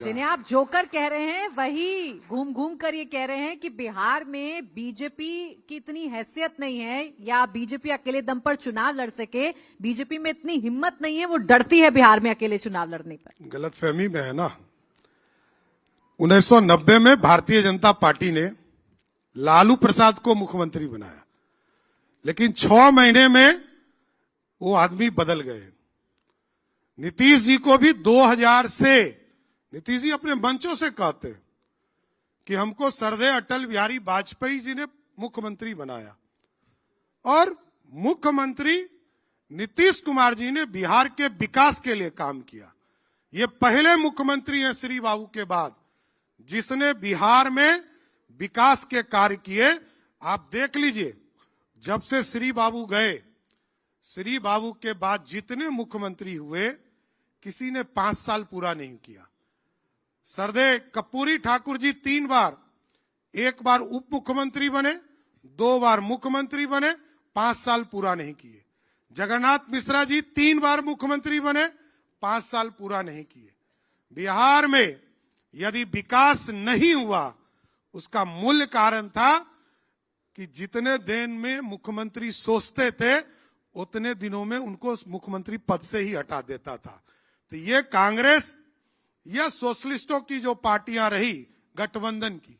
जिन्हें आप जोकर कह रहे हैं वही घूम घूम कर ये कह रहे हैं कि बिहार में बीजेपी की इतनी हैसियत नहीं है या बीजेपी अकेले दम पर चुनाव लड़ सके। बीजेपी में इतनी हिम्मत नहीं है, वो डरती है बिहार में अकेले चुनाव लड़ने पर। गलतफहमी में है ना। 1990 में भारतीय जनता पार्टी ने लालू प्रसाद को मुख्यमंत्री बनाया, लेकिन 6 महीने में वो आदमी बदल गए। नीतीश जी को भी 2000 से नीतीश जी अपने मंचों से कहते कि हमको सरदेय अटल बिहारी वाजपेयी जी ने मुख्यमंत्री बनाया, और मुख्यमंत्री नीतीश कुमार जी ने बिहार के विकास के लिए काम किया। ये पहले मुख्यमंत्री हैं श्री बाबू के बाद जिसने बिहार में विकास के कार्य किए। आप देख लीजिए, जब से श्री बाबू गए, श्री बाबू के बाद जितने मुख्यमंत्री हुए किसी ने 5 साल पूरा नहीं किया। सरदेय कर्पूरी ठाकुर जी 3 बार, 1 बार उप मुख्यमंत्री बने, 2 बार मुख्यमंत्री बने, 5 साल पूरा नहीं किए। जगन्नाथ मिश्रा जी 3 बार मुख्यमंत्री बने, 5 साल पूरा नहीं किए। बिहार में यदि विकास नहीं हुआ, उसका मूल कारण था कि जितने दिन में मुख्यमंत्री सोचते थे उतने दिनों में उनको मुख्यमंत्री पद से ही हटा देता था। तो ये कांग्रेस या सोशलिस्टों की जो पार्टियां रही गठबंधन की,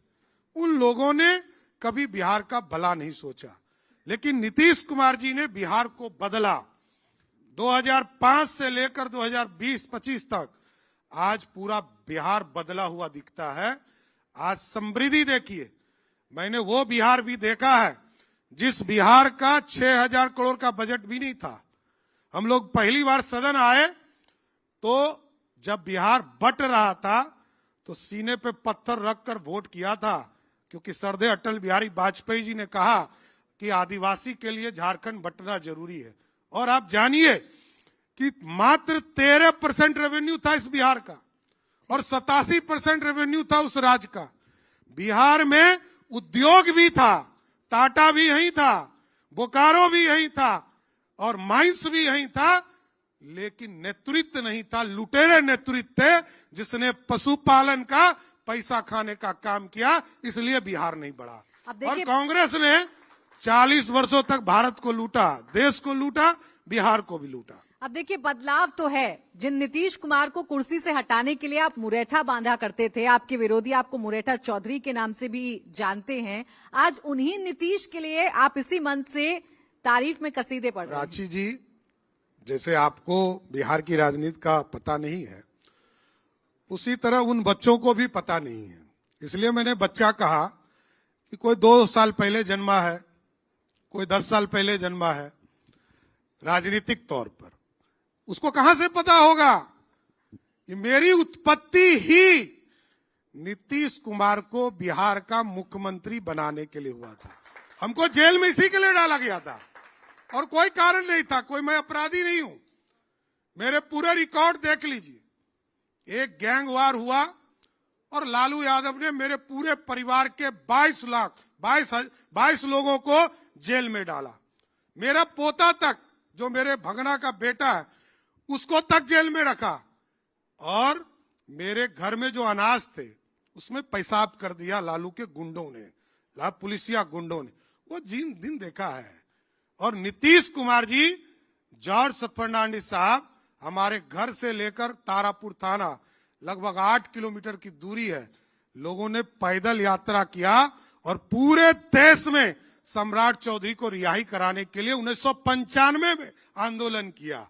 उन लोगों ने कभी बिहार का भला नहीं सोचा, लेकिन नीतीश कुमार जी ने बिहार को बदला। 2005 से लेकर 2020-25 तक आज पूरा बिहार बदला हुआ दिखता है। आज समृद्धि देखिए, मैंने वो बिहार भी देखा है जिस बिहार का 6000 करोड़ का बजट भी नहीं था। हम लोग पहली बार सदन आए तो जब बिहार बट रहा था तो सीने पे पत्थर रखकर वोट किया था, क्योंकि सरदेय अटल बिहारी वाजपेयी जी ने कहा कि आदिवासी के लिए झारखंड बटना जरूरी है। और आप जानिए कि मात्र 13% रेवेन्यू था इस बिहार का और 87% रेवेन्यू था उस राज्य का। बिहार में उद्योग भी था, टाटा भी यहीं था, बोकारो भी यहीं था और माइंस भी यहीं था, लेकिन नेतृत्व नहीं था। लुटेरे नेतृत्व थे जिसने पशुपालन का पैसा खाने का काम किया, इसलिए बिहार नहीं बढ़ा। और कांग्रेस ने 40 वर्षों तक भारत को लूटा, देश को लूटा, बिहार को भी लूटा। अब देखिए, बदलाव तो है। जिन नीतीश कुमार को कुर्सी से हटाने के लिए आप मुरेठा बांधा करते थे, आपके विरोधी आपको मुरेठा चौधरी के नाम से भी जानते हैं, आज उन्हीं नीतीश के लिए आप इसी मंच से तारीफ में कसीदे पढ़ रहे हैं। रांची जी, जैसे आपको बिहार की राजनीति का पता नहीं है, उसी तरह उन बच्चों को भी पता नहीं है। इसलिए मैंने बच्चा कहा कि कोई 2 साल पहले जन्मा है, कोई 10 साल पहले जन्मा है। राजनीतिक तौर पर उसको कहां से पता होगा कि मेरी उत्पत्ति ही नीतीश कुमार को बिहार का मुख्यमंत्री बनाने के लिए हुआ था। हमको जेल में इसी के लिए डाला गया था और कोई कारण नहीं था, कोई मैं अपराधी नहीं हूं। मेरे पूरे रिकॉर्ड देख लीजिए। एक गैंग वार हुआ और लालू यादव ने मेरे पूरे परिवार के 22 लोगों को जेल में डाला। मेरा पोता तक, जो मेरे भगना का बेटा है, उसको तक जेल में रखा। और मेरे घर में जो अनाज थे उसमें पेशाब कर दिया लालू के गुंडों ने, पुलिसिया गुंडों ने। वो दिन देखा है। और नीतीश कुमार जी, जॉर्ज फर्नांडिस साहब, हमारे घर से लेकर तारापुर थाना लगभग 8 किलोमीटर की दूरी है। लोगों ने पैदल यात्रा किया और पूरे देश में सम्राट चौधरी को रिहाई कराने के लिए 1995 में आंदोलन किया।